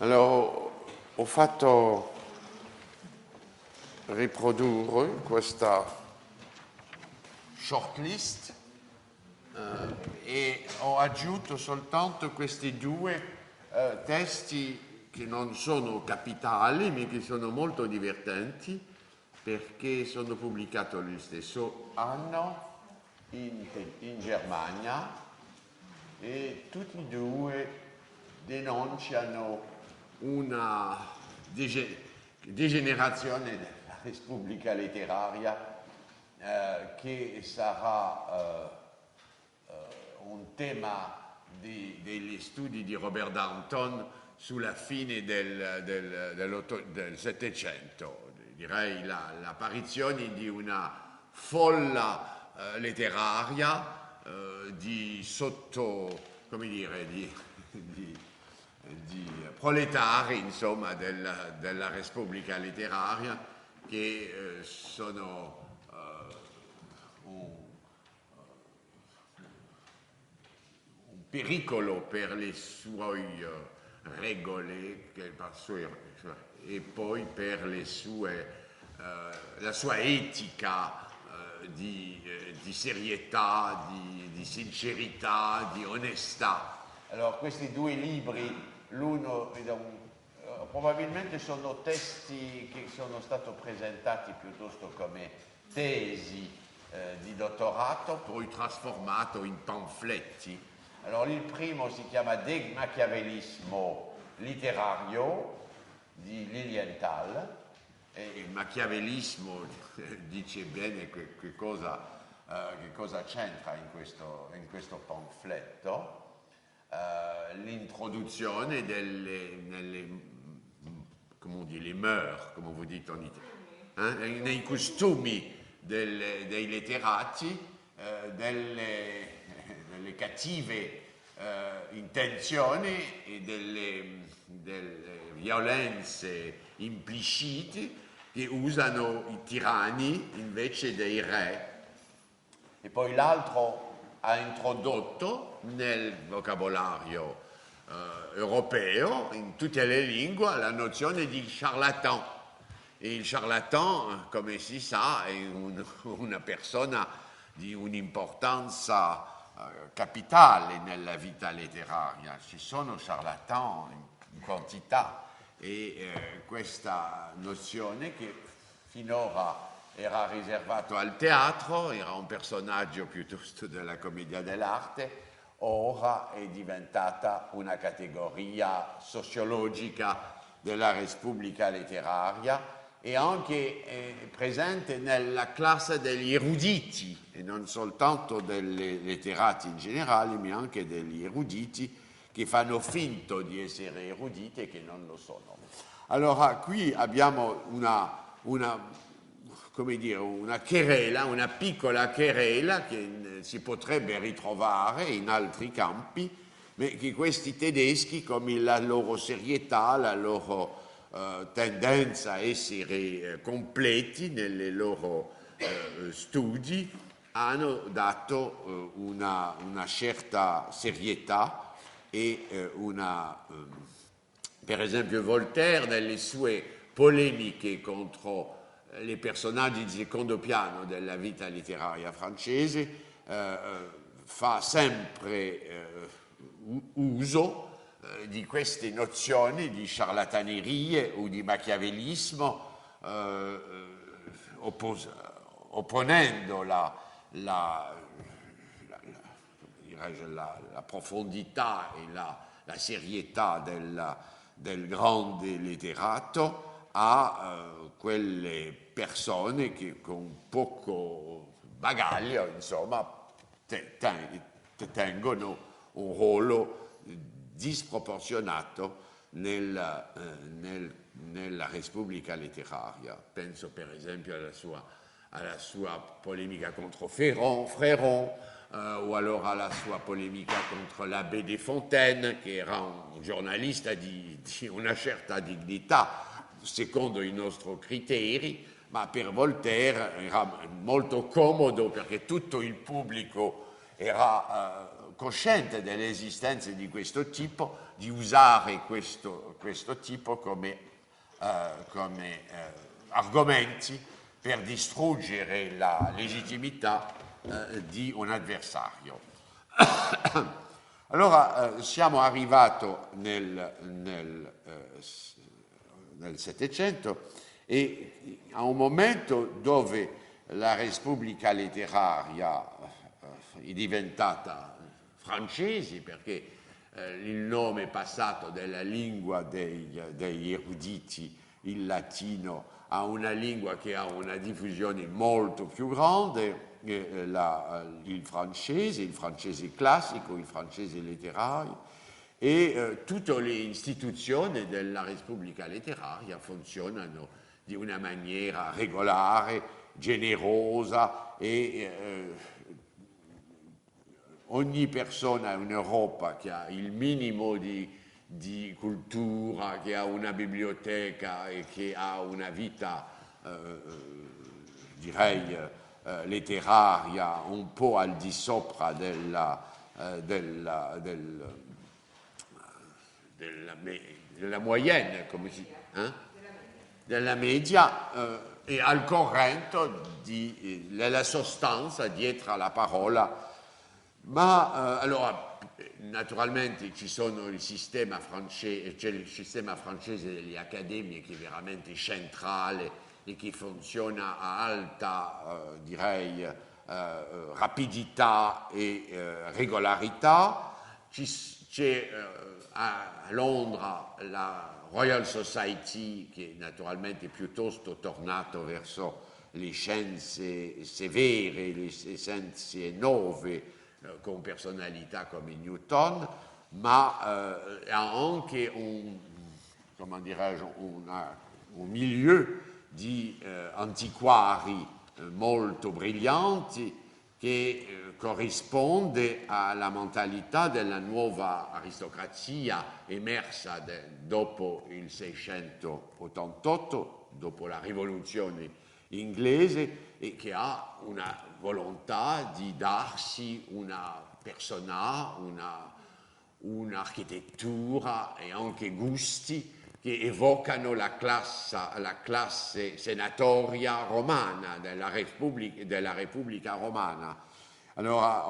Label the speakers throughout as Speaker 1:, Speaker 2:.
Speaker 1: Allora, ho fatto riprodurre questa shortlist e ho aggiunto soltanto questi due testi che non sono capitali, ma che sono molto divertenti perché sono pubblicati lo stesso anno in Germania e tutti e due denunciano una degenerazione della Repubblica letteraria che sarà un tema degli studi di Robert Darnton sulla fine del Settecento, direi l'apparizione di una folla letteraria come dire, di proletari, insomma, della Repubblica letteraria che sono un pericolo per le sue regole e poi per la sua etica di serietà, di sincerità, di onestà. Allora, questi due libri, l'uno probabilmente sono testi che sono stati presentati piuttosto come tesi di dottorato, poi trasformato in pamfletti. Allora, il primo si chiama De Machiavellismo letterario di Lilienthal. E il machiavellismo dice bene che cosa c'entra in questo pamfletto. L'introduzione come dire, les mœurs, come voi dite in Italia, nei costumi dei letterati, delle cattive intenzioni e delle violenze implicite che usano i tiranni invece dei re. E poi l'altro ha introdotto nel vocabolario europeo, in tutte le lingue, la nozione di charlatan. E il charlatan, come si sa, è una persona di un'importanza capitale nella vita letteraria. Ci sono charlatan in quantità e questa nozione che finora era riservato al teatro, era un personaggio piuttosto della commedia dell'arte, ora è diventata una categoria sociologica della Repubblica letteraria e anche presente nella classe degli eruditi, e non soltanto dei letterati in generale, ma anche degli eruditi che fanno finto di essere eruditi e che non lo sono. Allora, qui abbiamo come dire, una querela, una piccola querela che si potrebbe ritrovare in altri campi, ma che questi tedeschi, come la loro serietà, la loro tendenza a essere completi nei loro studi, hanno dato una certa serietà e per esempio Voltaire, nelle sue polemiche contro i personaggi di secondo piano della vita letteraria francese, fa sempre uso di queste nozioni di charlatanerie o di machiavellismo, opponendo la profondità e la serietà del grande letterato a quelle persone che con poco bagaglio, insomma, tengono un ruolo disproporzionato nella Repubblica letteraria. Penso per esempio alla sua polemica contro Fréron, o allora alla sua polemica contro l'abbé de Fontaine, che era un giornalista di una certa dignità, secondo i nostri criteri, ma per Voltaire era molto comodo perché tutto il pubblico era cosciente dell'esistenza di questo tipo, di usare questo tipo come argomenti per distruggere la legittimità di un avversario. Allora siamo arrivati nel Settecento e a un momento dove la Repubblica letteraria è diventata francese, perché il nome è passato dalla lingua degli eruditi, il latino, a una lingua che ha una diffusione molto più grande, il francese classico, il francese letterario, e tutte le istituzioni della Repubblica letteraria funzionano di una maniera regolare, generosa e ogni persona in Europa che ha il minimo di cultura, che ha una biblioteca e che ha una vita, direi, letteraria un po' al di sopra della moyenne, come si della media, e al corrente della sostanza dietro alla parola. Ma allora, naturalmente ci sono il sistema francese, c'è il sistema francese delle accademie che è veramente centrale e che funziona a alta, direi, rapidità e regolarità. C'è a Londra la Royal Society, che naturalmente è piuttosto tornato verso le scienze severe, le scienze nuove, con personalità come Newton, ma ha anche un milieu di antiquari molto brillanti che corrisponde alla mentalità della nuova aristocrazia emersa dopo il 688, dopo la rivoluzione inglese, e che ha una volontà di darsi una persona, un'architettura e anche gusti che evocano la classe senatoria romana, della Repubblica romana. Allora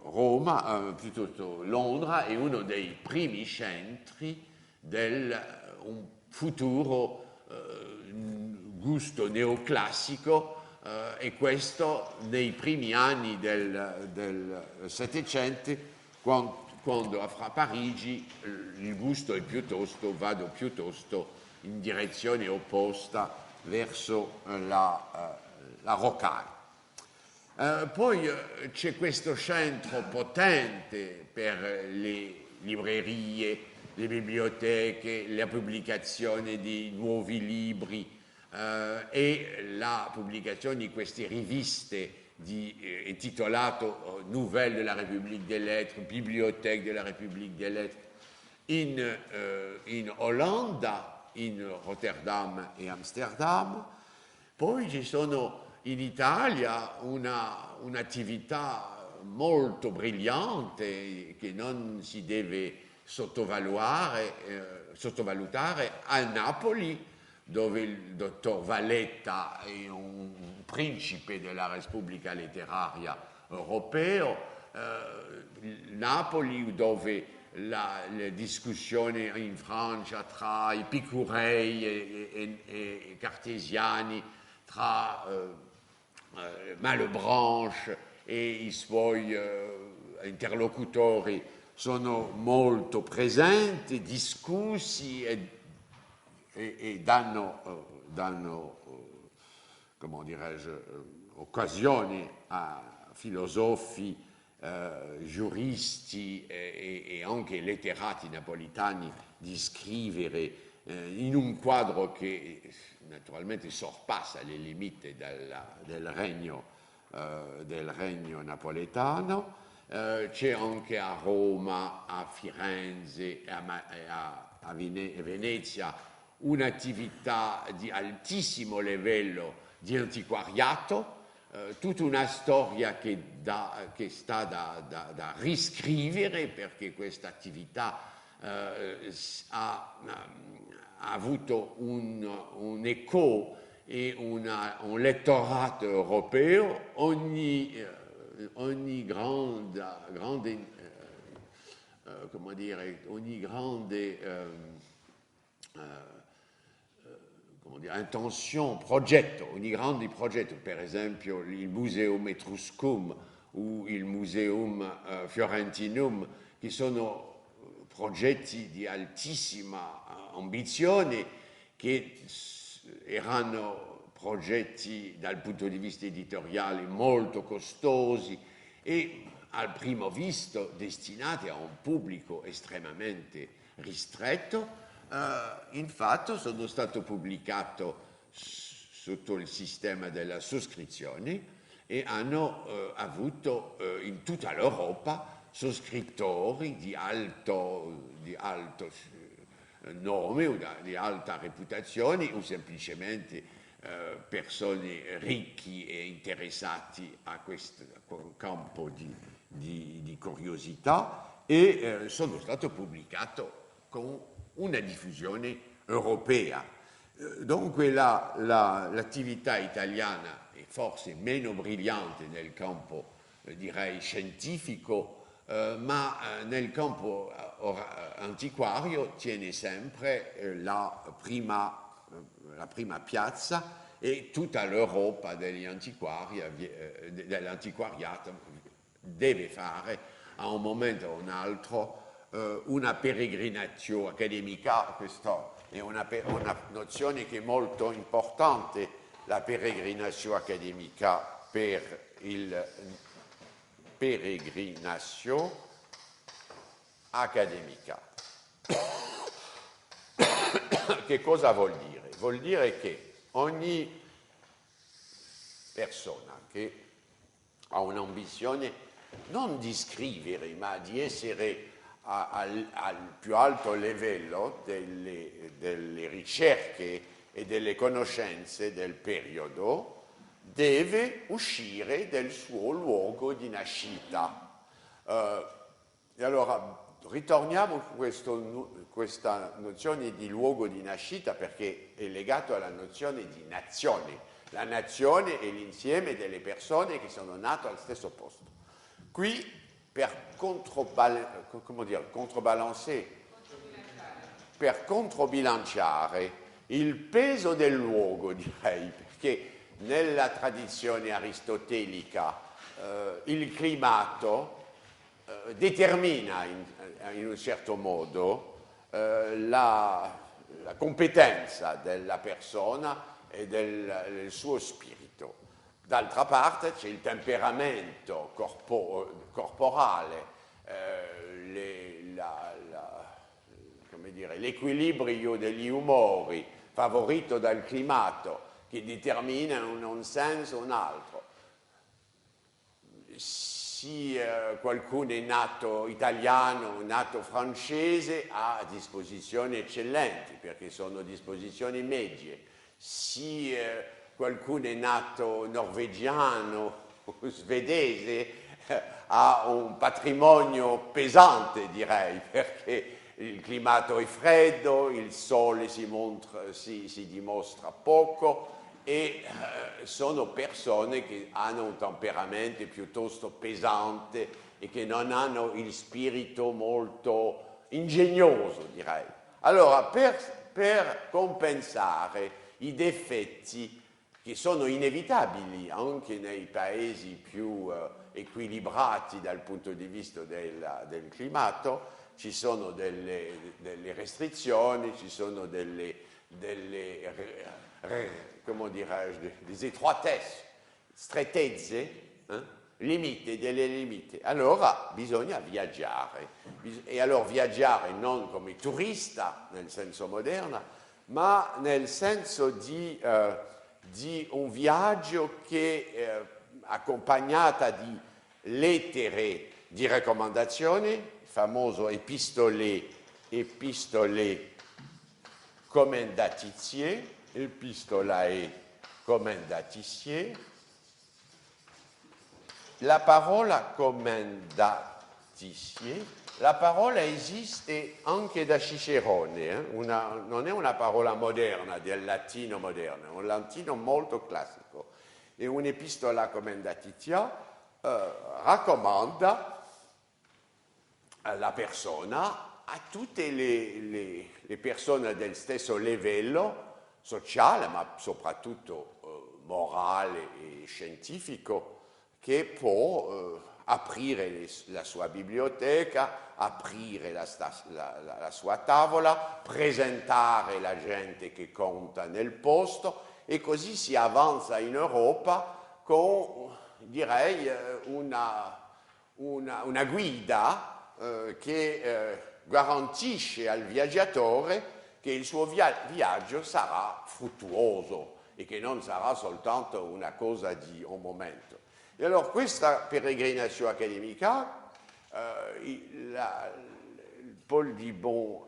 Speaker 1: Roma, piuttosto Londra, è uno dei primi centri del un futuro gusto neoclassico, e questo nei primi anni del Settecento, quando a Parigi il gusto è vado piuttosto in direzione opposta verso la Rocaille. Poi c'è questo centro potente per le librerie, le biblioteche, la pubblicazione di nuovi libri e la pubblicazione di queste riviste intitolato Nouvelles de la République des Lettres, Bibliothèque de la République des Lettres, in Olanda, in Rotterdam e Amsterdam. Poi ci sono in Italia un'attività molto brillante che non si deve sottovalutare a Napoli, dove il dottor Valletta è un principe della Repubblica letteraria europeo, Napoli dove le discussioni in Francia tra epicurei e cartesiani, tra Malebranche e i suoi interlocutori sono molto presenti, discussi e danno come dirais-je, occasioni a filosofi, giuristi e anche letterati napolitani di scrivere in un quadro che naturalmente sorpassa le limiti del regno napoletano. C'è anche a Roma, a Firenze e a Venezia un'attività di altissimo livello di antiquariato, tutta una storia che sta da riscrivere, perché questa attività ha avuto un eco e un lettorato europeo. Ogni come dire, ogni grande come dire, intention, progetto, ogni grande progetto, per esempio il Museum Etruscum o il Museum Fiorentinum, che sono progetti di altissima ambizione, che erano progetti dal punto di vista editoriale molto costosi e al primo visto destinati a un pubblico estremamente ristretto. Infatti sono stato pubblicato sotto il sistema della sottoscrizione e hanno avuto in tutta l'Europa sottoscrittori di alto nome o di alta reputazione o semplicemente persone ricchi e interessati a questo campo di curiosità, e sono stato pubblicato con una diffusione europea. Dunque l'attività italiana è forse meno brillante nel campo, direi, scientifico, ma nel campo antiquario tiene sempre la prima piazza, e tutta l'Europa dell'antiquariato deve fare a un momento o un altro una peregrinazione accademica. Questa è una nozione che è molto importante, la peregrinazione accademica, per il peregrinazione accademica. Che cosa vuol dire? Vuol dire che ogni persona che ha un'ambizione non di scrivere, ma di essere al più alto livello delle ricerche e delle conoscenze del periodo, deve uscire dal suo luogo di nascita. E allora ritorniamo su questa nozione di luogo di nascita, perché è legato alla nozione di nazione. La nazione è l'insieme delle persone che sono nate al stesso posto. Qui, per controbilanciare il peso del luogo, direi, perché nella tradizione aristotelica il climato determina in un certo modo la competenza della persona e del suo spirito. D'altra parte c'è il temperamento corporale, l'equilibrio degli umori favorito dal climato, che determina un senso o un altro. Qualcuno è nato italiano, nato francese, ha disposizioni eccellenti, perché sono disposizioni medie. Qualcuno è nato norvegiano o svedese, ha un patrimonio pesante, direi, perché il climato è freddo, il sole si dimostra poco, e sono persone che hanno un temperamento piuttosto pesante e che non hanno il spirito molto ingegnoso, direi. Allora, per compensare i difetti che sono inevitabili anche nei paesi più equilibrati dal punto di vista del climato, ci sono delle restrizioni, ci sono come dirais-je, des étroitesses, strettezze, delle limiti. Allora bisogna viaggiare, e allora viaggiare non come turista nel senso moderno, ma nel senso di un viaggio che accompagnata di lettere di raccomandazione, il famoso epistolae commendatitiae, la parola commendatizie, la parola esiste anche da Cicerone, non è una parola moderna, del latino moderno, è un latino molto classico. E un'epistola commendatizia raccomanda la persona a tutte le persone del stesso livello sociale, ma soprattutto morale e scientifico, che può aprire la sua biblioteca, aprire la sua tavola, presentare la gente che conta nel posto, e così si avanza in Europa con, direi, una guida che garantisce al viaggiatore che il suo viaggio sarà fruttuoso e che non sarà soltanto una cosa di un momento. E allora questa peregrinazione accademica, Paul Dibon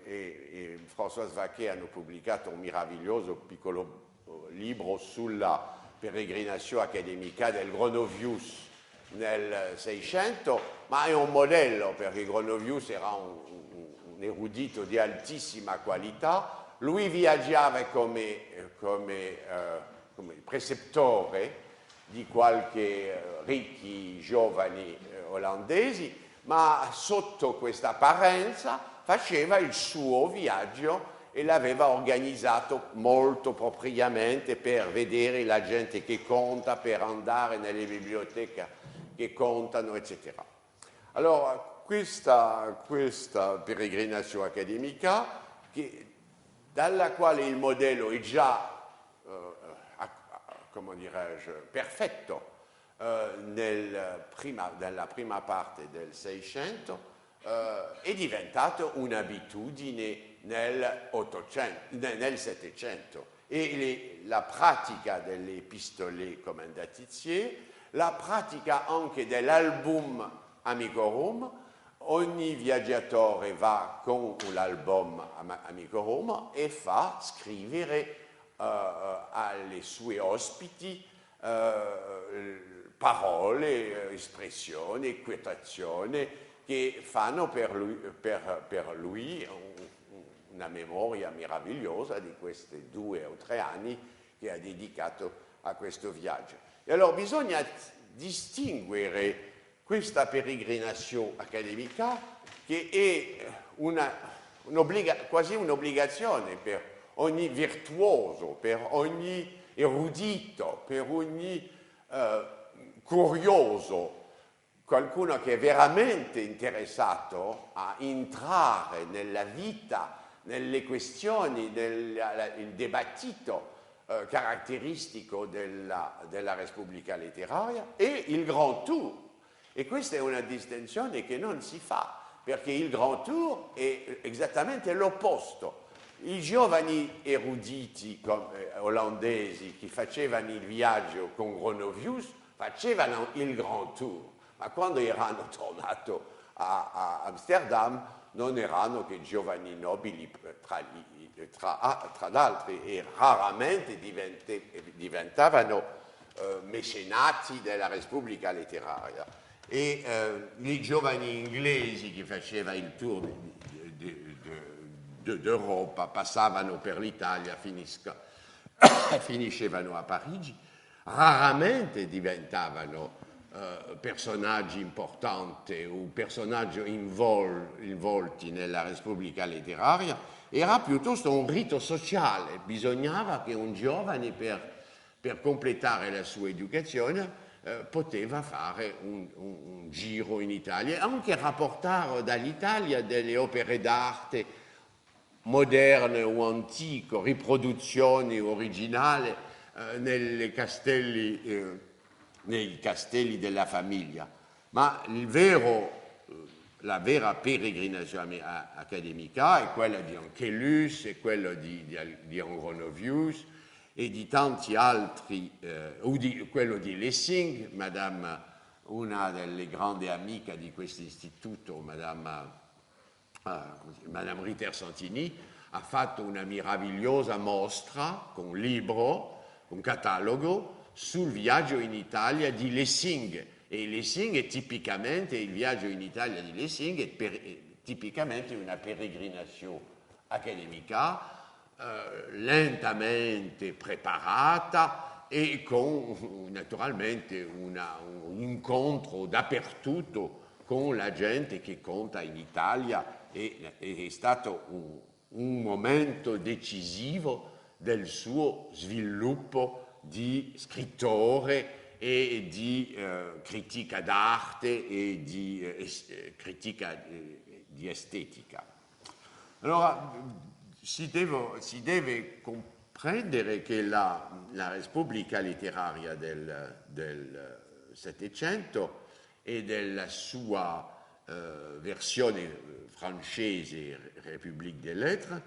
Speaker 1: e François Vaquet hanno pubblicato un meraviglioso piccolo libro sulla peregrinazione accademica del Gronovius nel 600, ma è un modello perché Gronovius era un erudito di altissima qualità. Lui viaggiava come precettore di qualche ricchi giovani olandesi, ma sotto questa apparenza faceva il suo viaggio e l'aveva organizzato molto propriamente per vedere la gente che conta, per andare nelle biblioteche che contano, eccetera. Allora, questa peregrinazione accademica, dalla quale il modello è già, come dirais-je, perfetto nella prima parte del 600, è diventato un'abitudine nel 700, e la pratica delle epistole commendatizie, la pratica anche dell'album Amicorum. Ogni viaggiatore va con l'album Amicorum e fa scrivere alle sue ospiti parole, espressioni, quotazioni che fanno per lui una memoria meravigliosa di questi 2 o 3 anni che ha dedicato a questo viaggio. E allora bisogna distinguere questa peregrinazione accademica, che è quasi un'obbligazione per ogni virtuoso, per ogni erudito, per ogni curioso, qualcuno che è veramente interessato a entrare nella vita, nelle questioni, il dibattito caratteristico della Repubblica letteraria, e il Grand Tour. E questa è una distinzione che non si fa, perché il Grand Tour è esattamente l'opposto. I giovani eruditi olandesi che facevano il viaggio con Gronovius facevano il Grand Tour, ma quando erano tornati a Amsterdam non erano che giovani nobili tra l'altro, e raramente diventavano mecenati della Repubblica letteraria. E i giovani inglesi che facevano il tour d'Europa passavano per l'Italia, finiscevano a Parigi, raramente diventavano personaggi importanti o personaggi involti nella Repubblica letteraria. Era piuttosto un rito sociale. Bisognava che un giovane per completare la sua educazione poteva fare un giro in Italia e anche rapportare dall'Italia delle opere d'arte moderne o antiche, riproduzioni originali nei castelli della famiglia. Ma la vera peregrinazione accademica è quella di Angelus, è quella di Gronovius e di tanti altri, o quello di Lessing. Una delle grandi amiche di questo istituto, Madame Ritter Santini, ha fatto una meravigliosa mostra con libro, un catalogo sul viaggio in Italia di Lessing, E Lessing è tipicamente, il viaggio in Italia di Lessing è tipicamente una peregrinazione accademica lentamente preparata e con naturalmente un incontro dappertutto con la gente che conta in Italia è stato un momento decisivo del suo sviluppo di scrittore e di critica d'arte e di critica di estetica. Allora si deve comprendere che la Repubblica letteraria del Settecento e della sua versione francese République des Lettres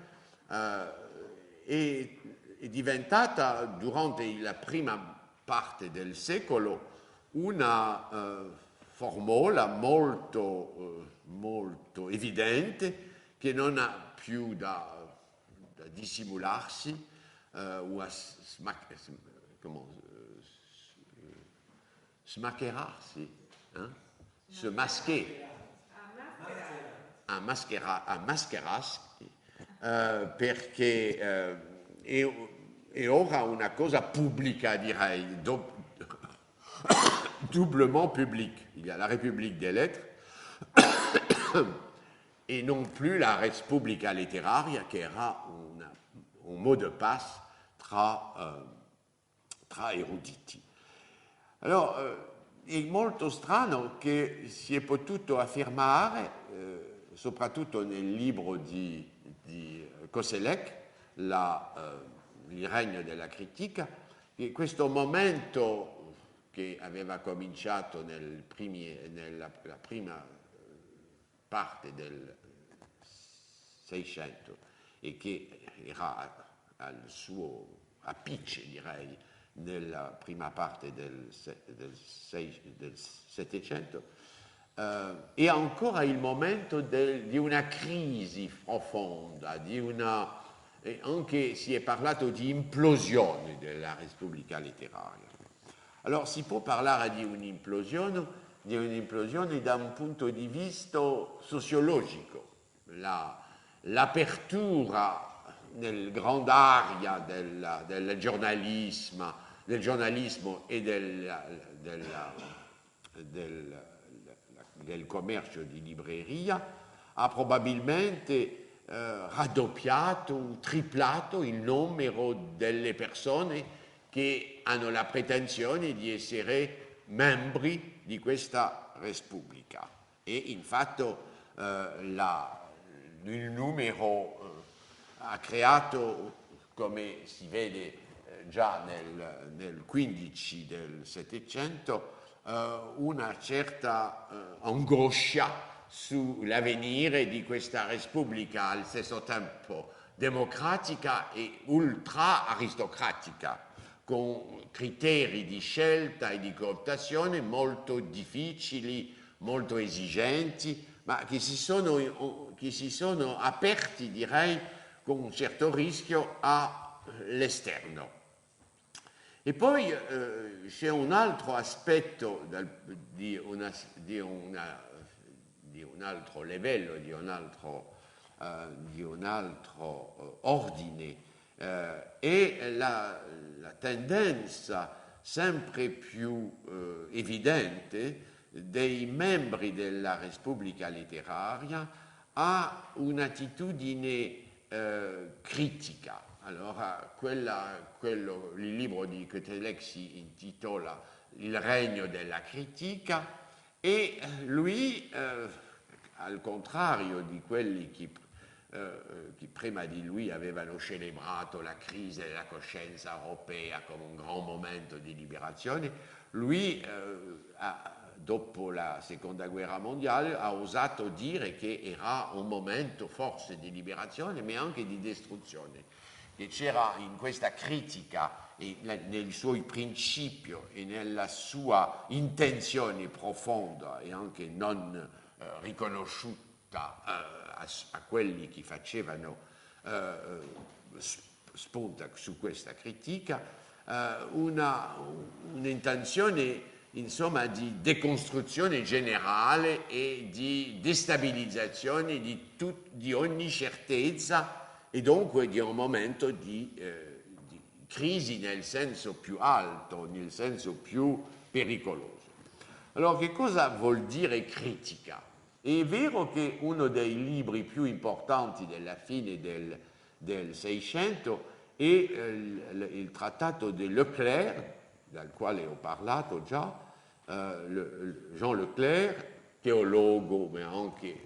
Speaker 1: è diventata durante la prima parte del secolo una formula molto evidente che non ha più da dissimularsi o a smaccherarsi, se mascher, a mascherarsi, perché è ora una cosa pubblica, direi, doublement publique. Il y a la République des Lettres et non plus la Repubblica letteraria, che era un mot de passe tra eruditi. Allora, è molto strano che si è potuto affermare, soprattutto nel libro di Koselleck, il regno della critica, che questo momento che aveva cominciato nella prima parte del Seicento e che era al suo apice, direi, nella prima parte del Settecento, è ancora il momento di una crisi profonda, anche si è parlato di implosione della Repubblica letteraria. Allora si può parlare di un'implosione da un punto di vista sociologico. L'apertura nel grande area del giornalismo e del commercio di libreria ha probabilmente raddoppiato, triplato il numero delle persone che hanno la pretensione di essere membri di questa Repubblica. E infatti il numero ha creato, come si vede già nel 15 del Settecento, una certa angoscia sull'avvenire di questa Repubblica, allo stesso tempo democratica e ultra aristocratica, con criteri di scelta e di cooptazione molto difficili, molto esigenti, ma che si sono aperti, direi, con un certo rischio all'esterno. E poi c'è un altro aspetto di un altro livello, di un altro ordine, e la tendenza sempre più evidente dei membri della Repubblica letteraria a un'attitudine critica. Allora, il libro di Koselleck si intitola Il regno della critica e lui, al contrario di quelli che prima di lui avevano celebrato la crisi della coscienza europea come un gran momento di liberazione, lui, dopo la seconda guerra mondiale, ha osato dire che era un momento forse di liberazione, ma anche di distruzione, che c'era in questa critica e nei suoi principi e nella sua intenzione profonda e anche non riconosciuta a quelli che facevano spunta su questa critica, un'intenzione insomma, di decostruzione generale e di destabilizzazione di ogni certezza e dunque di un momento di crisi nel senso più alto, nel senso più pericoloso. Allora, che cosa vuol dire critica? È vero che uno dei libri più importanti della fine del Seicento è il trattato di Leclerc, dal quale ho parlato già, Jean Leclerc, teologo ma anche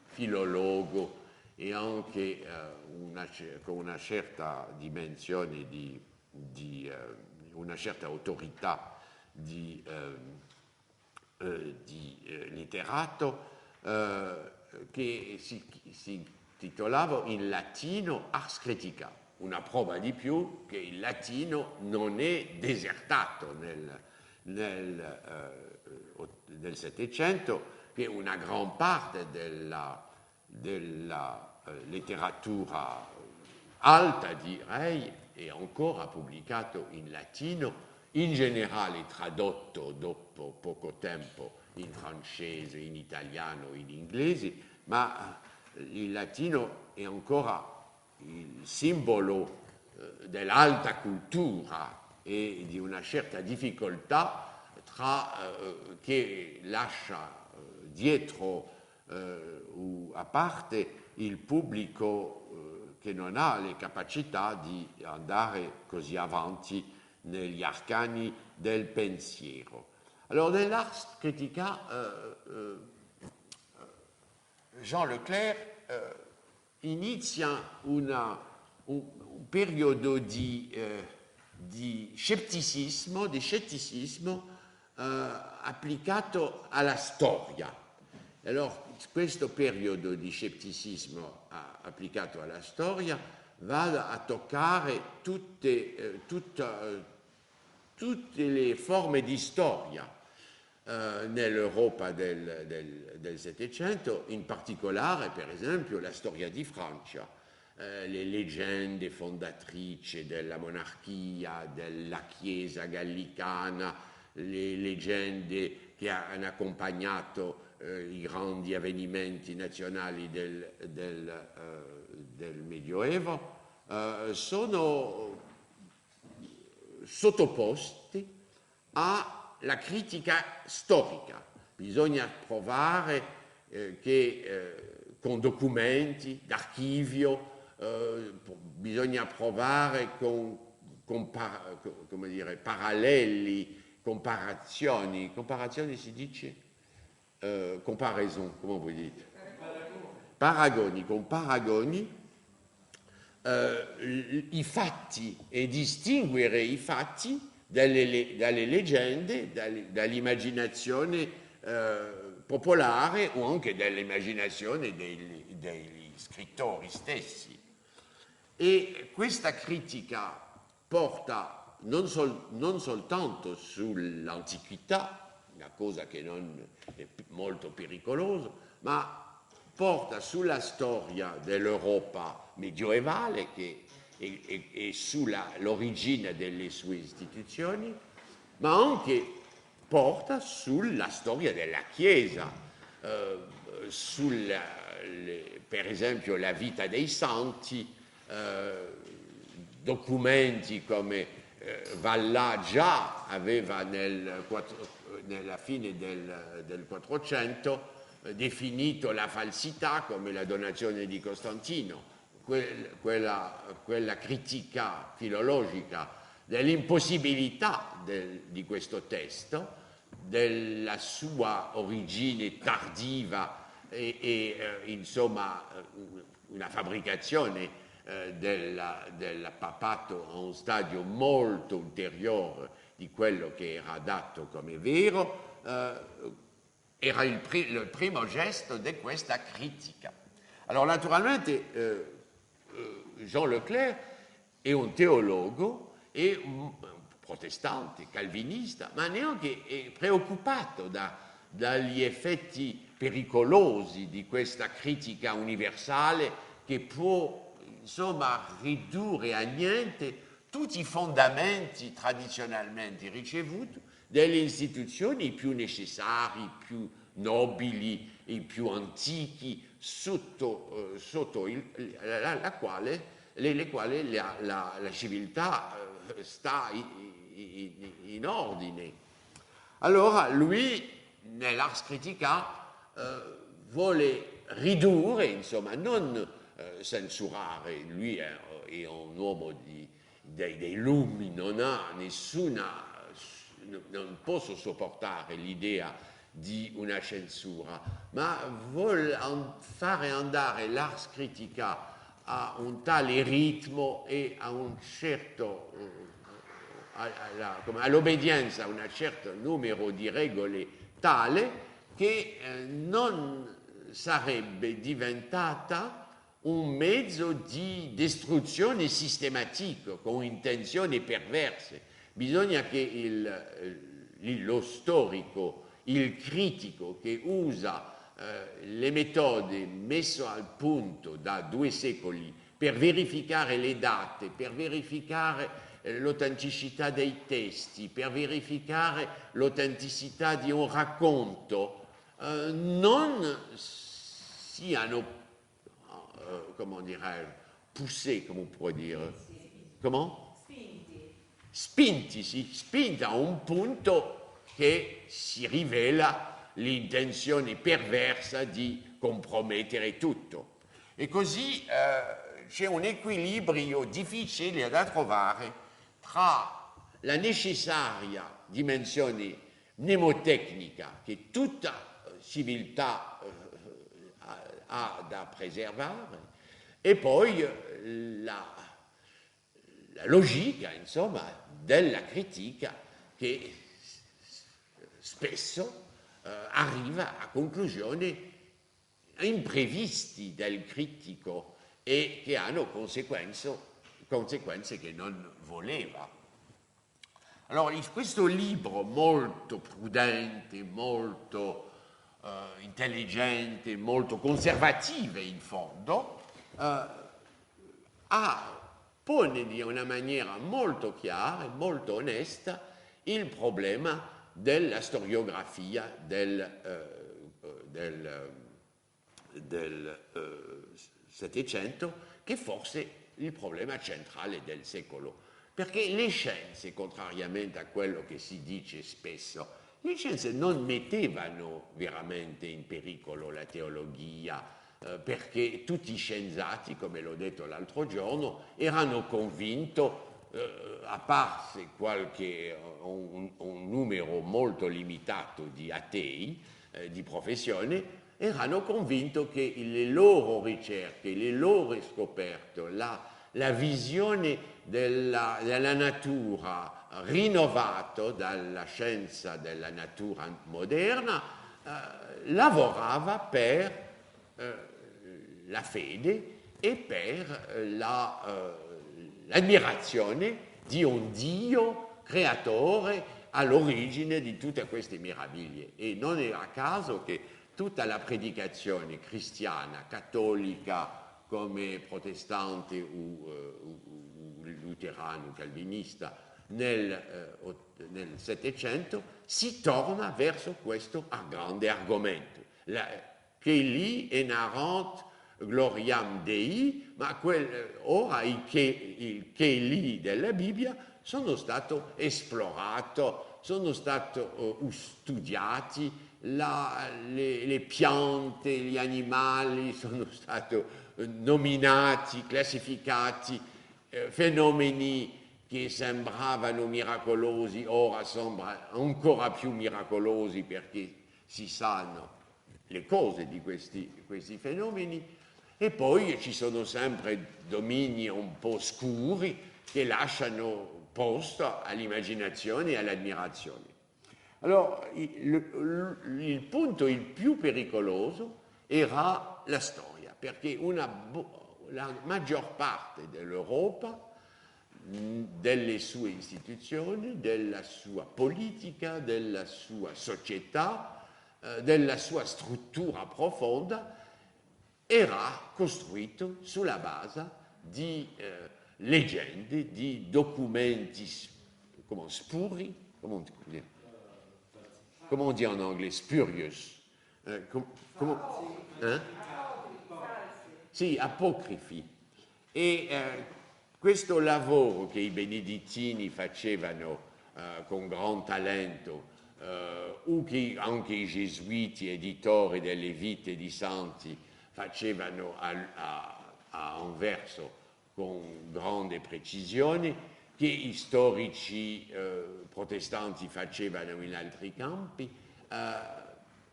Speaker 1: filologo e anche con una certa dimensione una certa autorità di letterato, che si intitolava in latino Ars Critica, una prova di più che il latino non è desertato nel Settecento, che una gran parte della letteratura alta, direi, è ancora pubblicato in latino, in generale tradotto dopo poco tempo in francese, in italiano, in inglese, ma il latino è ancora il simbolo dell'alta cultura e di una certa difficoltà che lascia dietro o a parte il pubblico che non ha le capacità di andare così avanti negli arcani del pensiero. Allora, nell'Ars Critica, Jean Leclerc inizia un periodo di scetticismo applicato alla storia. Allora, questo periodo di scetticismo applicato alla storia va a toccare tutte le forme di storia nell'Europa del Settecento, in particolare, per esempio, la storia di Francia, le leggende fondatrici della monarchia, della Chiesa gallicana, le leggende che hanno accompagnato i grandi avvenimenti nazionali del Medioevo, sono sottoposti alla critica storica. Bisogna provare che con documenti d'archivio, bisogna provare con paralleli, comparazioni si dice? Comparaison, come voi dite? Paragoni, con paragoni, i fatti e distinguere i fatti dalle leggende, dall'immaginazione popolare o anche dall'immaginazione degli scrittori stessi. E questa critica porta non soltanto sull'antichità, una cosa che non è molto pericolosa, ma porta sulla storia dell'Europa medioevale e sull'origine delle sue istituzioni, ma anche porta sulla storia della Chiesa, per esempio la vita dei santi, documenti come Valla già aveva nella fine del 400 definito la falsità come la donazione di Costantino, quella critica filologica dell'impossibilità di questo testo, della sua origine tardiva e insomma una fabbricazione del papato a un stadio molto ulteriore di quello che era dato come vero, era il primo gesto di questa critica. Allora, naturalmente, Jean Leclerc è un teologo, è un protestante, calvinista, ma neanche è preoccupato dagli effetti pericolosi di questa critica universale che può, insomma, ridurre a niente tutti i fondamenti tradizionalmente ricevuti delle istituzioni più necessari, più nobili e più antichi, sotto le quali la civiltà sta in ordine. Allora lui, nell'Ars Critica, vuole ridurre, insomma, non censurare, lui è un uomo dei lumi, non ha nessuna, non posso sopportare l'idea di una censura, ma vuole fare andare l'Ars Critica a un tale ritmo e a un certo, all'obbedienza a un certo numero di regole tale che non sarebbe diventata un mezzo di distruzione sistematica con intenzioni perverse. Bisogna che lo storico, il critico che usa le metodi messe al punto da 2 secoli per verificare le date, per verificare l'autenticità dei testi, per verificare l'autenticità di un racconto, non siano, comment dirais-je, poussés, come può dire? Comment? Spinti, sì, spinti a un punto che si rivela l'intenzione perversa di compromettere tutto. E così c'è un equilibrio difficile da trovare tra la necessaria dimensione mnemotecnica che tutta civiltà ha da preservare e poi la logica, insomma, della critica che spesso arriva a conclusioni imprevisti del critico e che hanno conseguenze che non voleva. Allora, in questo libro molto prudente, molto intelligente, molto conservative in fondo, pone di una maniera molto chiara e molto onesta il problema della storiografia del Settecento, che forse è il problema centrale del secolo. Perché le scienze, contrariamente a quello che si dice spesso, le scienze non mettevano veramente in pericolo la teologia, perché tutti i scienziati, come l'ho detto l'altro giorno, erano convinti, a parte un numero molto limitato di atei, di professione, erano convinti che le loro ricerche, le loro scoperte, la visione della natura rinnovato dalla scienza della natura moderna lavorava per la fede e per l'ammirazione di un Dio creatore all'origine di tutte queste meraviglie. E non è a caso che tutta la predicazione cristiana, cattolica, come protestante o luterano, calvinista, nel Settecento, si torna verso questo grande argomento. Che lì enaerant gloriam Dei, ma ora il che lì della Bibbia sono stati esplorati, sono stati studiati, le piante, gli animali sono stati nominati, classificati, fenomeni che sembravano miracolosi, ora sembrano ancora più miracolosi perché si sanno le cose di questi fenomeni, e poi ci sono sempre domini un po' scuri che lasciano posto all'immaginazione e all'ammirazione. Allora, il punto il più pericoloso era la storia, perché la maggior parte dell'Europa, delle sue istituzioni, della sua politica, della sua società, della sua struttura profonda, era costruito sulla base di leggende, di documenti spuri, come on dit en anglais, spurious, hein? Sì, apocrifi. E questo lavoro che i benedettini facevano con gran talento, o che anche i gesuiti editori delle vite di santi facevano a Anverso con grande precisione, che i storici protestanti facevano in altri campi,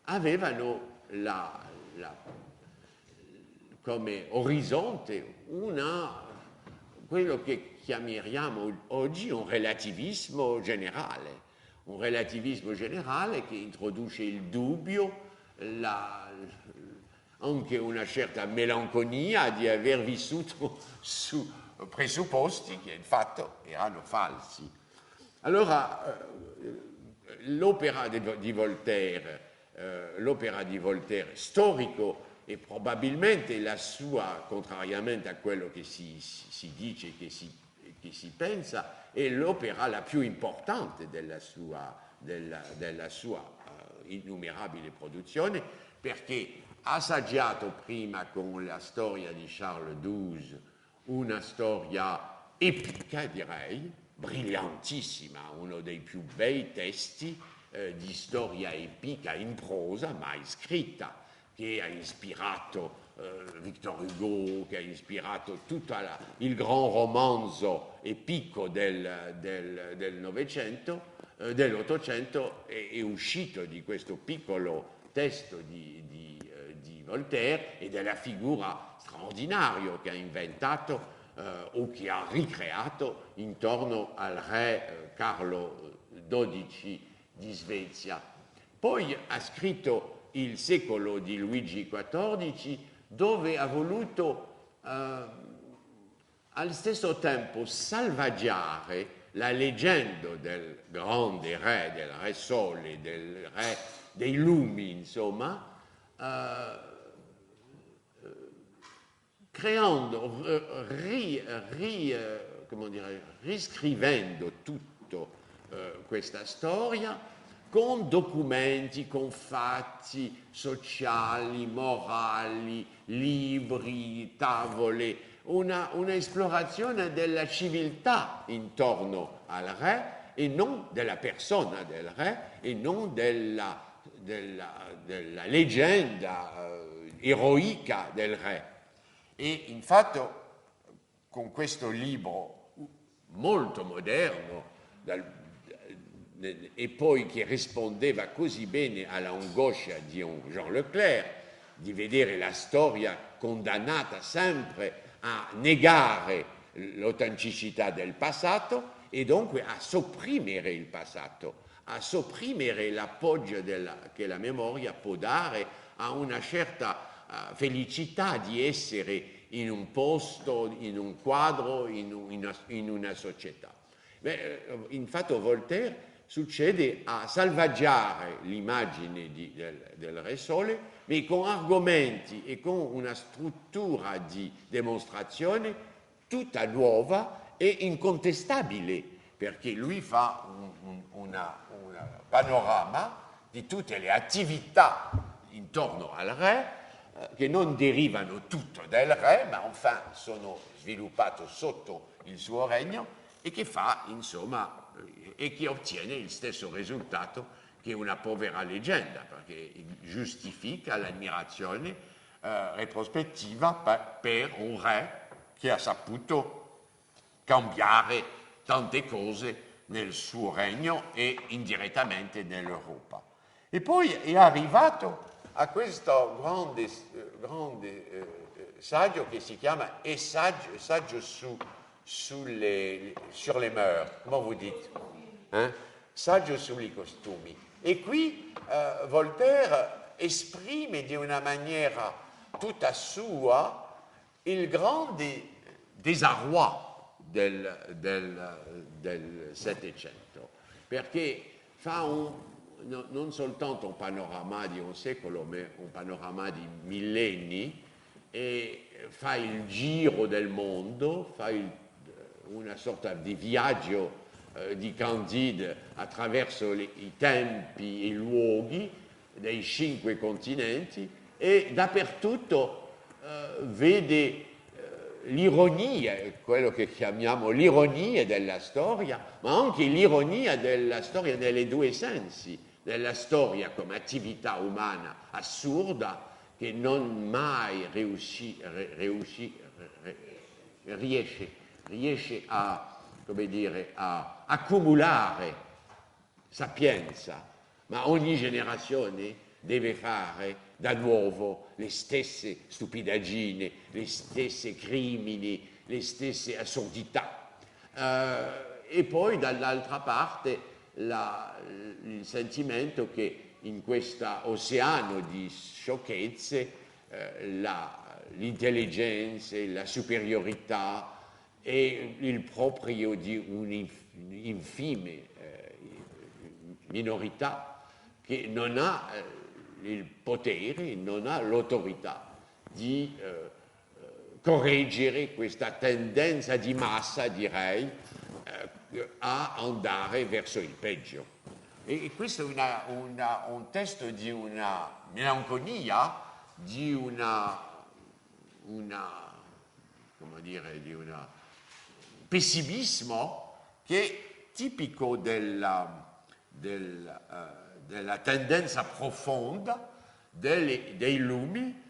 Speaker 1: avevano come orizzonte quello che chiamiamo oggi un relativismo generale che introduce il dubbio, anche una certa melanconia di aver vissuto su presupposti che in fatto erano falsi. Allora, l'opera di Voltaire storico, e probabilmente la sua, contrariamente a quello che si dice, che si pensa, è l'opera la più importante della sua innumerabile produzione, perché ha assaggiato prima con la storia di Charles XII una storia epica, direi, brillantissima, uno dei più bei testi di storia epica in prosa mai scritta, che ha ispirato Victor Hugo, che ha ispirato tutto il gran romanzo epico del Novecento, dell'Ottocento, è uscito di questo piccolo testo di Voltaire e della figura straordinaria che ha inventato o che ha ricreato intorno al re Carlo XII di Svezia. Poi ha scritto il secolo di Luigi XIV, dove ha voluto al stesso tempo salvaggiare la leggenda del grande re, del re Sole, del re dei lumi, insomma, creando, riscrivendo tutto questa storia con documenti, con fatti sociali, morali, libri, tavole, una esplorazione della civiltà intorno al re e non della persona del re e non della leggenda eroica del re. E infatti con questo libro molto moderno e poi che rispondeva così bene all'angoscia di un Jean Leclerc di vedere la storia condannata sempre a negare l'autenticità del passato e dunque a sopprimere il passato, a sopprimere l'appoggio che la memoria può dare a una certa felicità di essere in un posto, in un quadro, in una società. Infatti Voltaire succede a salvaggiare l'immagine del Re Sole, ma con argomenti e con una struttura di dimostrazione tutta nuova e incontestabile, perché lui fa un panorama di tutte le attività intorno al re, che non derivano tutto del re, ma enfin sono sviluppate sotto il suo regno e che fa, insomma, e che ottiene il stesso risultato che una povera leggenda, perché giustifica l'ammirazione retrospettiva per un re che ha saputo cambiare tante cose nel suo regno e indirettamente nell'Europa. E poi è arrivato a questo grande saggio che si chiama Saggio sur les mœurs, come vous dites? Saggio sui costumi. E qui Voltaire esprime di una maniera tutta sua il grande désarroi del Settecento, perché fa non soltanto un panorama di un secolo, ma un panorama di millenni, e fa il giro del mondo, fa una sorta di viaggio di Candide attraverso i tempi e i luoghi dei 5 continenti e dappertutto vede l'ironia, quello che chiamiamo l'ironia della storia, ma anche l'ironia della storia nelle due sensi, della storia come attività umana assurda che non mai riesce a, come dire, a accumulare sapienza, ma ogni generazione deve fare da nuovo le stesse stupidaggini, le stesse crimini, le stesse assurdità. E poi dall'altra parte il sentimento che in questo oceano di sciocchezze l'intelligenza, la superiorità è il proprio di un'infime minorità che non ha il potere, non ha l'autorità di correggere questa tendenza di massa, direi, a andare verso il peggio. E questo è un testo di una melanconia, di come dire, di un pessimismo che è tipico della tendenza profonda dei lumi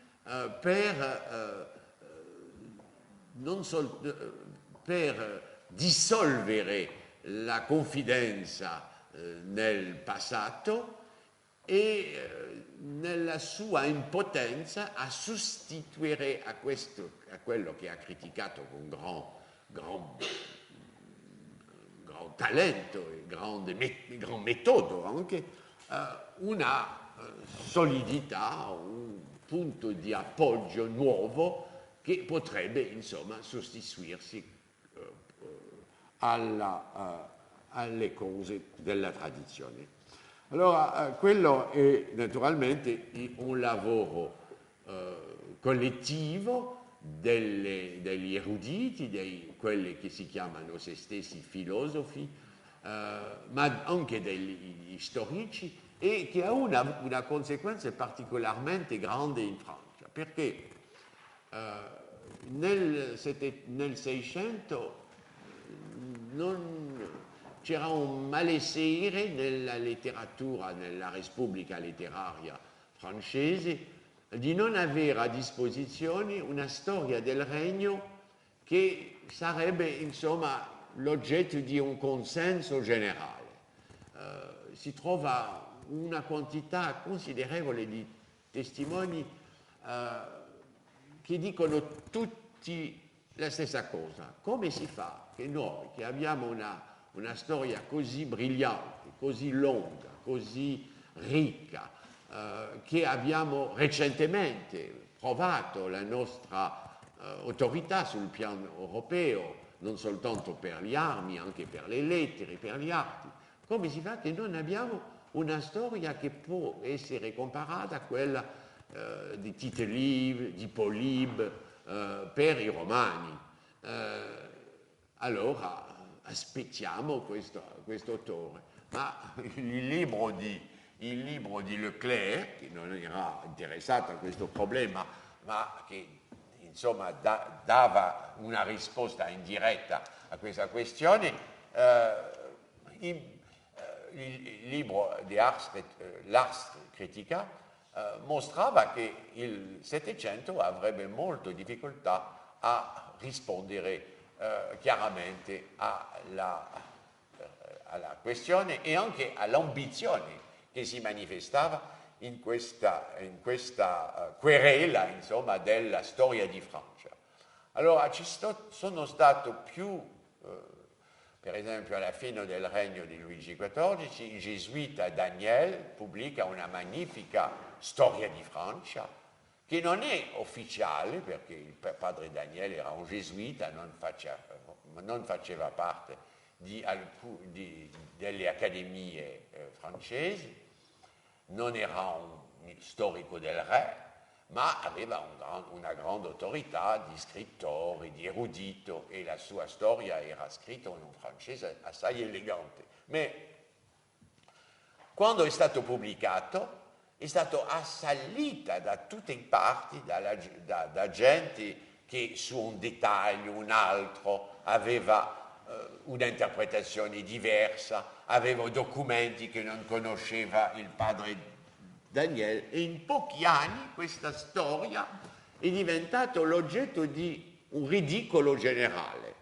Speaker 1: per dissolvere la confidenza nel passato e nella sua impotenza a sostituire a quello che ha criticato con gran talento e gran metodo anche, una solidità, un punto di appoggio nuovo che potrebbe insomma sostituirsi alle cose della tradizione. Allora, quello è naturalmente un lavoro collettivo degli eruditi, quelli che si chiamano se stessi filosofi, ma anche degli storici, e che ha una conseguenza particolarmente grande in Francia, perché nel 600 c'era un malessere nella letteratura, nella Repubblica letteraria francese, di non avere a disposizione una storia del regno che sarebbe insomma l'oggetto di un consenso generale. Si trova una quantità considerevole di testimoni che dicono tutti la stessa cosa. Come si fa che noi, che abbiamo una storia così brillante, così lunga, così ricca, che abbiamo recentemente provato la nostra autorità sul piano europeo, non soltanto per le armi, anche per le lettere, per gli arti, come si fa che non abbiamo una storia che può essere comparata a quella di Tite Live, di Polybe, per i romani? Allora aspettiamo questo autore. Ma il libro di Leclerc, che non era interessato a questo problema, ma che insomma dava una risposta indiretta a questa questione, il libro di l'Ars Critica mostrava che il Settecento avrebbe molte difficoltà a rispondere chiaramente alla questione e anche all'ambizione che si manifestava in questa querela, insomma, della storia di Francia. Allora sono stato più, per esempio alla fine del regno di Luigi XIV, il gesuita Daniel pubblica una magnifica storia di Francia, che non è ufficiale, perché il padre Daniel era un gesuita, non faceva parte delle accademie francesi, non era un storico del re, ma aveva una grande autorità di scrittore, di erudito, e la sua storia era scritta in un francese assai elegante. Ma quando è stato pubblicato è stato assalita da tutte le parti, da gente che su un dettaglio, un altro, aveva un'interpretazione diversa, aveva documenti che non conosceva il padre Daniel, e in pochi anni questa storia è diventata l'oggetto di un ridicolo generale.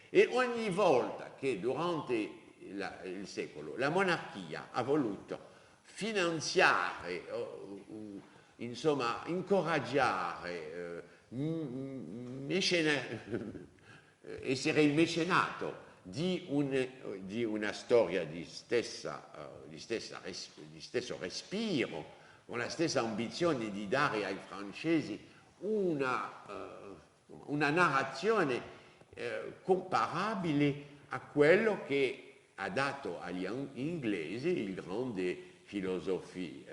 Speaker 1: E ogni volta che durante il secolo la monarchia ha voluto finanziare, insomma, incoraggiare, essere il mecenato di una storia di stesso respiro, con la stessa ambizione di dare ai francesi una narrazione comparabile a quello che ha dato agli inglesi il grande filosofi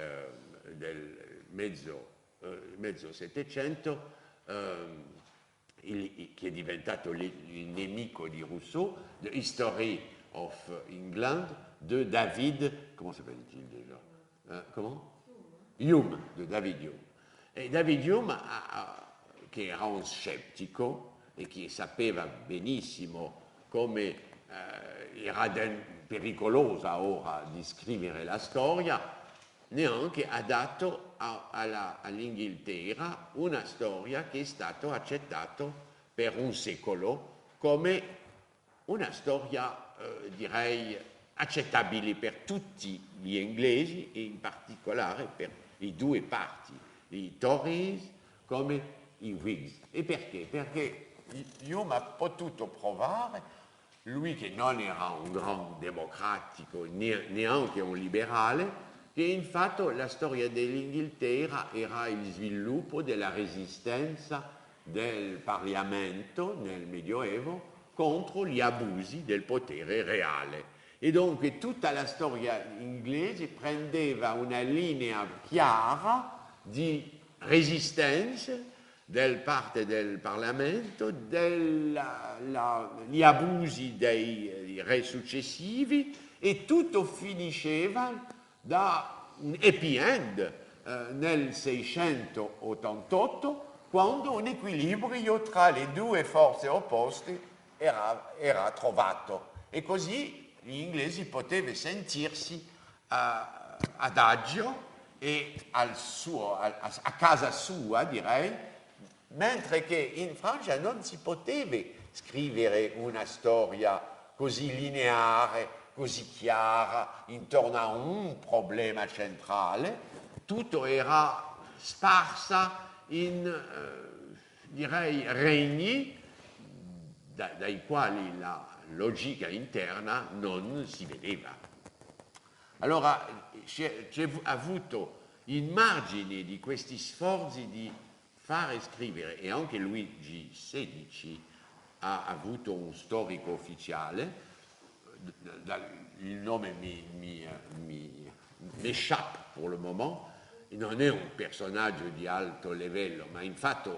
Speaker 1: del mezzo Settecento, che è diventato il nemico di Rousseau, The History of England, de David, comment s'appelle-t-il déjà? Comment? Hume, de David Hume. E David Hume, che era un scettico e che sapeva benissimo come era pericolosa ora di scrivere la storia, neanche ha dato all'Inghilterra una storia che è stata accettata per un secolo come una storia, direi, accettabile per tutti gli inglesi e in particolare per i due parti, i Tories come i Whigs. E perché? Perché Hume ha potuto provare, lui che non era un gran democratico, neanche un liberale, che infatti la storia dell'Inghilterra era il sviluppo della resistenza del Parlamento nel Medioevo contro gli abusi del potere reale. E dunque tutta la storia inglese prendeva una linea chiara di resistenza del parte del Parlamento, gli abusi dei re successivi, e tutto finisceva da un happy end nel 688, quando un equilibrio tra le due forze opposte era trovato, e così gli inglesi potevano sentirsi adagio e a casa sua, direi, mentre che in Francia non si poteva scrivere una storia così lineare, così chiara, intorno a un problema centrale. Tutto era sparsa in, direi, regni dai quali la logica interna non si vedeva. Allora c'è avuto in margine di questi sforzi di fare scrivere, e anche Luigi XVI ha avuto un storico ufficiale, il nome mi échappe pour le moment, non è un personaggio di alto livello, ma infatti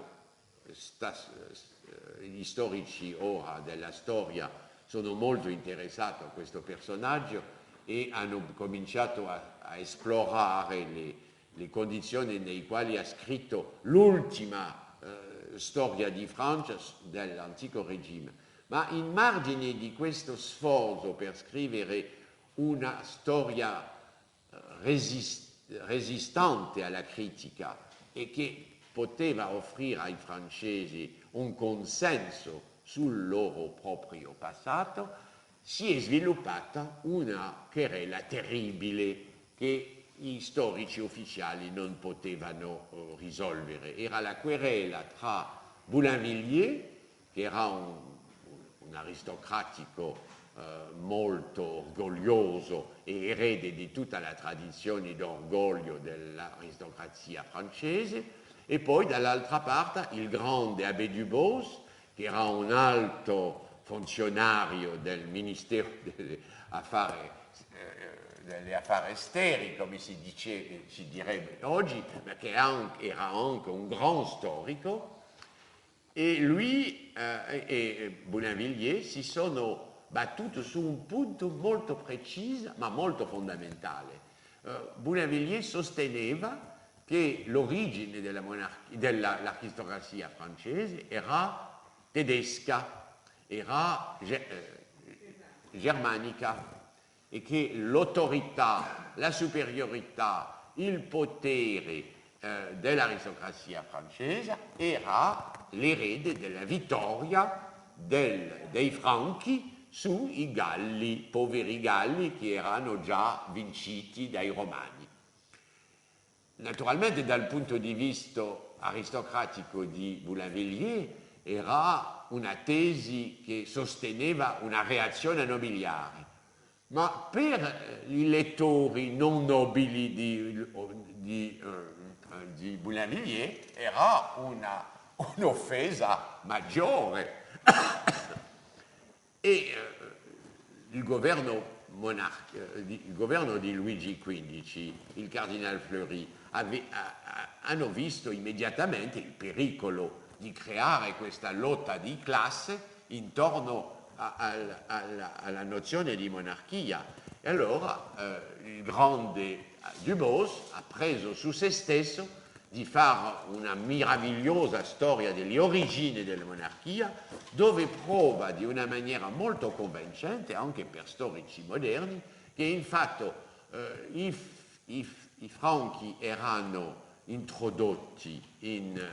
Speaker 1: gli storici ora della storia sono molto interessati a questo personaggio e hanno cominciato a esplorare le condizioni nelle quali ha scritto l'ultima storia di Francia dell'antico regime. Ma in margine di questo sforzo per scrivere una storia resistente alla critica e che poteva offrire ai francesi un consenso sul loro proprio passato, si è sviluppata una querela terribile che gli storici ufficiali non potevano risolvere. Era la querela tra Boulainvilliers, che era un aristocratico molto orgoglioso e erede di tutta la tradizione d'orgoglio dell'aristocrazia francese, e poi dall'altra parte il grande Abbé Dubos, che era un alto funzionario del Ministero delle Affari delle affari esteri, come si direbbe oggi, perché era anche un gran storico, e lui e Boulainvilliers si sono battuti su un punto molto preciso, ma molto fondamentale. Boulainvilliers sosteneva che l'origine dell'aristocrazia francese era tedesca, era germanica, e che l'autorità, la superiorità, il potere dell'aristocrazia francese era l'erede della vittoria dei Franchi sui Galli, poveri Galli che erano già vinciti dai Romani. Naturalmente dal punto di vista aristocratico di Boulainvilliers era una tesi che sosteneva una reazione nobiliare, ma per i lettori non nobili di Boulainvilliers era un'offesa maggiore. E il governo di Luigi XV, il cardinal Fleury, hanno visto immediatamente il pericolo di creare questa lotta di classe intorno alla nozione di monarchia. E allora il grande Dubos ha preso su se stesso di fare una meravigliosa storia delle origini della monarchia, dove prova di una maniera molto convincente, anche per storici moderni, che in fatto i Franchi erano introdotti in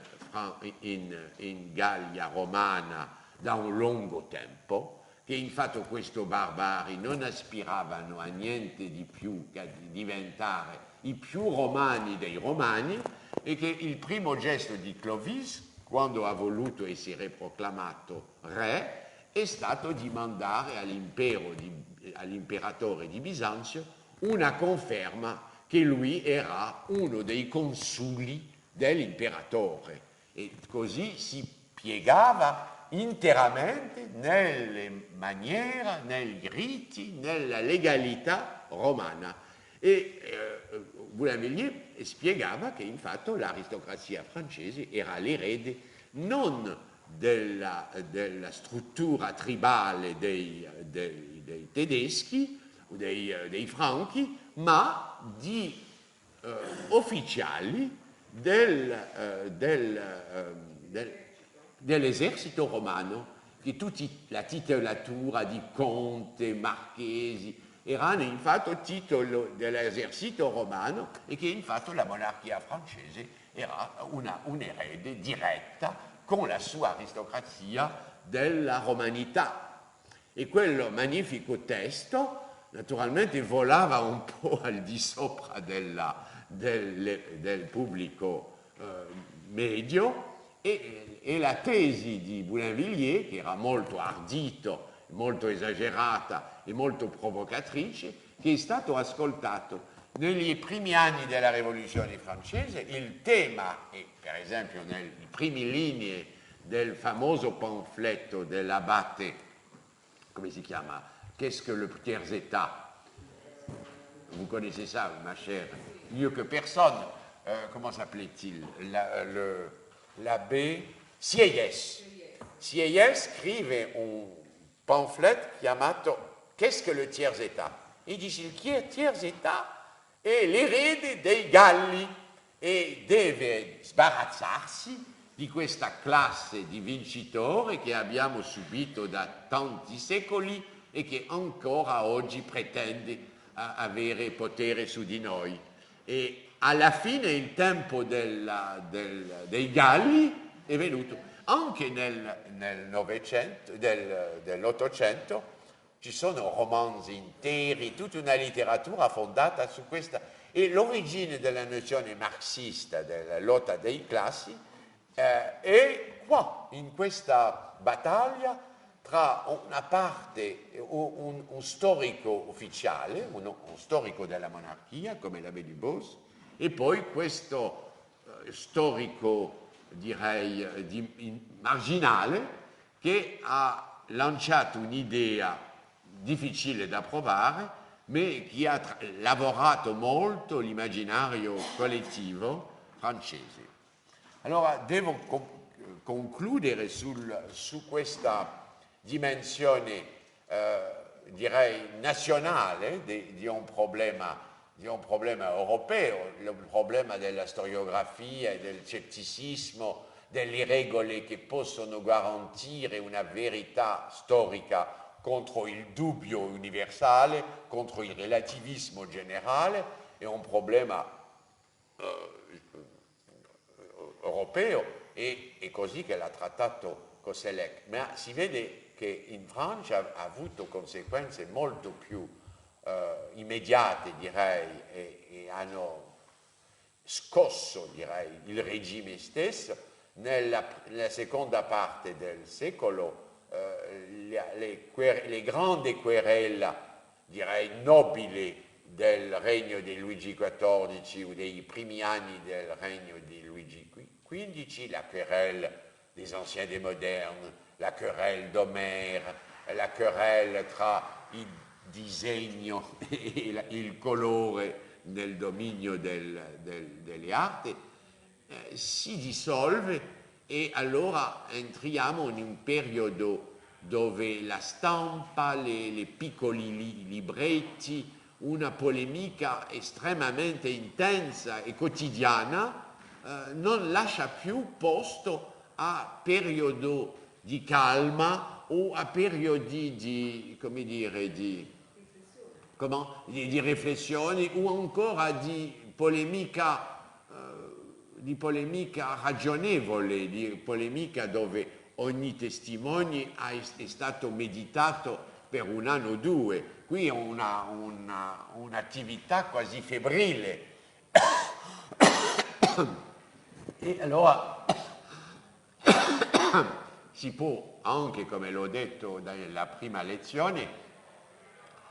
Speaker 1: Gallia romana da un lungo tempo, che in fatto questi barbari non aspiravano a niente di più che a diventare i più romani dei romani, e che il primo gesto di Clovis, quando ha voluto essere proclamato re, è stato di mandare all'imperatore di Bisanzio una conferma che lui era uno dei consuli dell'imperatore, e così si piegava interamente nelle maniere, negli riti, nella legalità romana. E Boulainvilliers spiegava che in fatto l'aristocrazia francese era l'erede non della struttura tribale dei tedeschi, dei franchi, ma di ufficiali dell'esercito romano, che tutti la titolatura di conte, marchesi, erano in fatto titolo dell'esercito romano, e che in fatto la monarchia francese era un'erede diretta con la sua aristocrazia della romanità. E quel magnifico testo naturalmente volava un po' al di sopra del pubblico medio, e la tesi di Boulainvilliers, che era molto ardito, molto esagerata e molto provocatrice, che è stato ascoltato negli primi anni della Rivoluzione francese. Il tema, e per esempio nelle prime linee del famoso pamphletto dell'abate, come si chiama, Qu'est-ce que le tiers état? Vous connaissez ça, ma chère, mieux que personne. Comment s'appelait-il? L'abbé Sieyès. Sieyès scrive un pamphlet chiamato Qu'est-ce que le tiers état? E dice il tiers état è l'erede dei Galli e deve sbarazzarsi di questa classe di vincitori che abbiamo subito da tanti secoli e che ancora oggi pretende avere potere su di noi. E alla fine il tempo dei Galli è venuto. Anche nel Novecento, dell'Ottocento, ci sono romanzi interi, tutta una letteratura fondata su questa. E l'origine della nozione marxista della lotta dei classi è qua, in questa battaglia tra una parte, un storico ufficiale, uno storico della monarchia, come l'abbé Dubos, e poi questo storico, direi, marginale, che ha lanciato un'idea difficile da provare, ma che ha lavorato molto l'immaginario collettivo francese. Allora devo concludere su questa dimensione, direi, nazionale di un problema europeo, il problema della storiografia e del scetticismo, delle regole che possono garantire una verità storica contro il dubbio universale, contro il relativismo generale, è un problema europeo, e è così che l'ha trattato Koselleck. Ma si vede che in Francia ha avuto conseguenze molto più immediate, direi, e hanno scosso, direi, il regime stesso. Nella seconda parte del secolo le grandi querelle, direi, nobili del regno di Luigi XIV o dei primi anni del regno di Luigi XV, la querelle des anciens des modernes, la querelle d'Homère, la querelle tra il disegno e il colore nel dominio delle arti, si dissolve, e allora entriamo in un periodo dove la stampa, le piccoli libretti, una polemica estremamente intensa e quotidiana non lascia più posto a periodi di calma o a periodi di riflessioni o ancora di polemica ragionevole, di polemica dove ogni testimone è stato meditato per un anno o due. Qui è un'attività quasi febbrile. E allora si può anche, come l'ho detto nella prima lezione,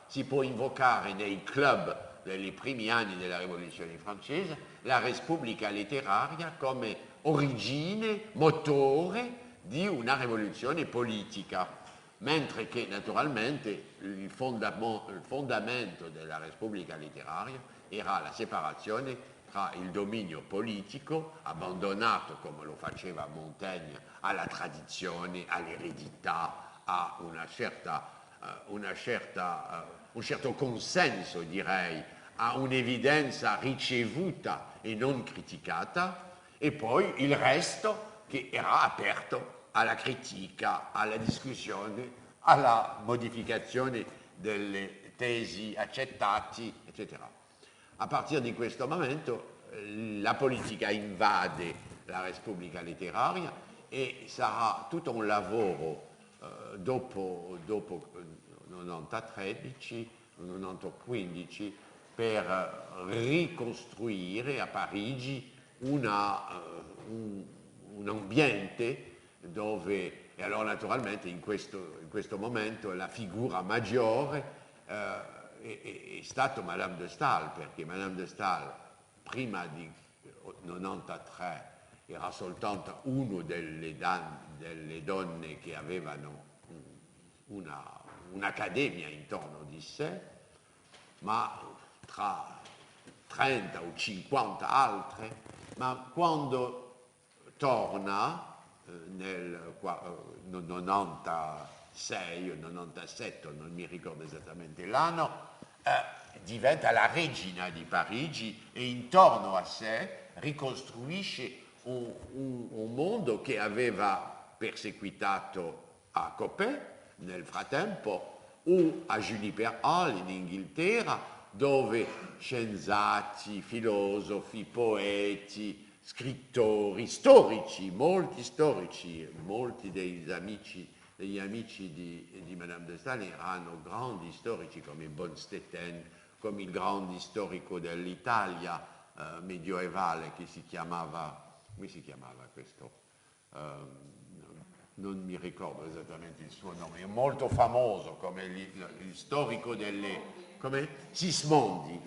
Speaker 1: si può invocare nei club dei primi anni della Rivoluzione francese la Repubblica letteraria come origine, motore di una rivoluzione politica, mentre che naturalmente il fondamento della Repubblica letteraria era la separazione tra il dominio politico, abbandonato come lo faceva Montaigne alla tradizione, all'eredità, a un certo consenso, direi, a un'evidenza ricevuta e non criticata, e poi il resto che era aperto alla critica, alla discussione, alla modificazione delle tesi accettate, eccetera. A partire di questo momento la politica invade la Repubblica letteraria, e sarà tutto un lavoro dopo 90-13, 90-15, per ricostruire a Parigi un ambiente dove, e allora naturalmente in questo momento la figura maggiore è stato Madame de Staël, perché Madame de Staël prima di 93 era soltanto una delle donne che avevano un'accademia intorno di sé, ma tra 30 o 50 altre. Ma quando torna nel 96 o 97, non mi ricordo esattamente l'anno, diventa la regina di Parigi, e intorno a sé ricostruisce un mondo che aveva perseguitato a Coppet nel frattempo, o a Juniper Hall in Inghilterra, dove scienziati, filosofi, poeti, scrittori, storici, molti degli amici di Madame de Staël erano grandi storici, come Bonstetten, come il grande storico dell'Italia medioevale che si chiamava, come si chiamava questo? Non mi ricordo esattamente il suo nome, è molto famoso come il storico come Sismondi.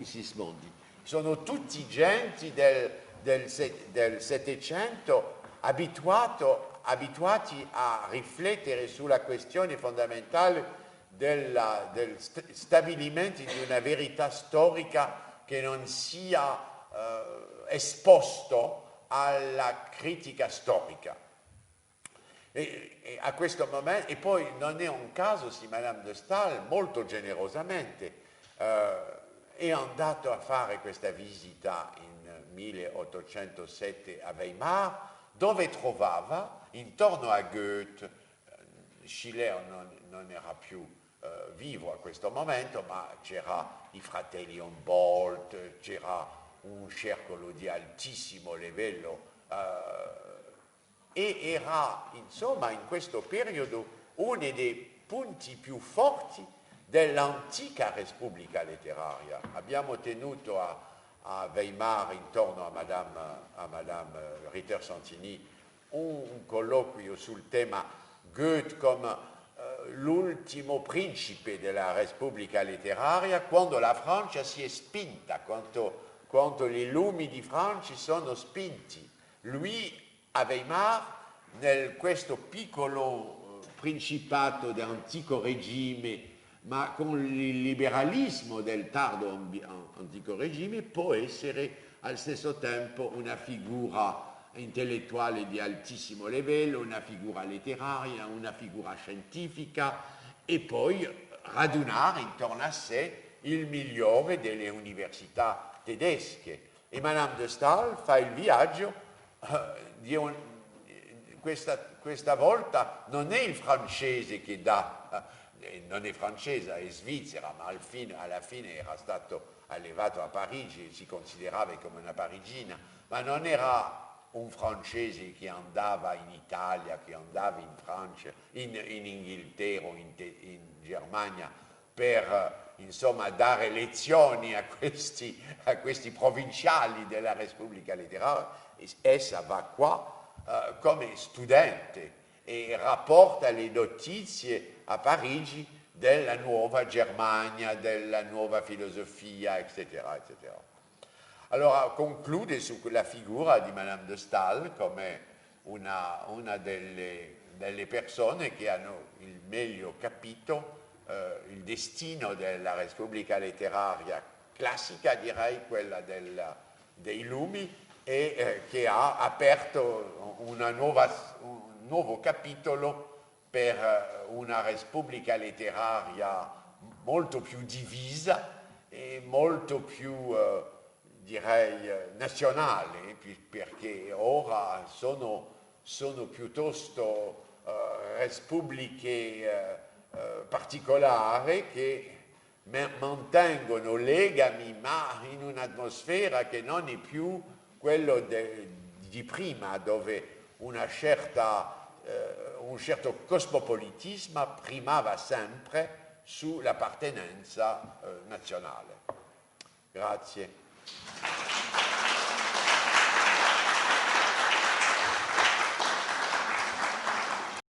Speaker 1: Sono tutti genti del Settecento abituati a riflettere sulla questione fondamentale del stabilimento di una verità storica che non sia esposto alla critica storica. E a questo momento, e poi non è un caso se Madame de Staël molto generosamente è andato a fare questa visita in 1807 a Weimar, dove trovava intorno a Goethe, Schiller non era più vivo a questo momento, ma c'era i fratelli Humboldt, c'era un circolo di altissimo livello e era insomma in questo periodo uno dei punti più forti dell'antica Repubblica letteraria. Abbiamo tenuto a Weimar, intorno a Madame Ritter-Santini, un colloquio sul tema Goethe come l'ultimo principe della Repubblica letteraria, quando la Francia si è spinta, quando i lumi di Francia sono spinti. Lui a Weimar, questo piccolo principato di antico regime, ma con il liberalismo del tardo antico regime, può essere al stesso tempo una figura intellettuale di altissimo livello, una figura letteraria, una figura scientifica e poi radunare intorno a sé il migliore delle università tedesche. E Madame de Staël fa il viaggio questa volta non è il francese che dà, non è francese, è svizzera, ma alla fine era stato allevato a Parigi, si considerava come una parigina, ma non era un francese che andava in Italia, che andava in Francia, in Inghilterra, in Germania, per insomma dare lezioni a questi provinciali della Repubblica letteraria. Essa va qua come studente e rapporta le notizie a Parigi della nuova Germania, della nuova filosofia, eccetera, eccetera. Allora conclude sulla figura di Madame de Staël come una delle persone che hanno il meglio capito il destino della Repubblica letteraria classica, direi quella dei lumi, e che ha aperto un nuovo capitolo per una Repubblica letteraria molto più divisa e molto più direi nazionale, perché ora sono piuttosto repubbliche particolari che mantengono legami, ma in un'atmosfera che non è più quello di prima, dove un certo cosmopolitismo primava sempre sull'appartenenza nazionale. Grazie.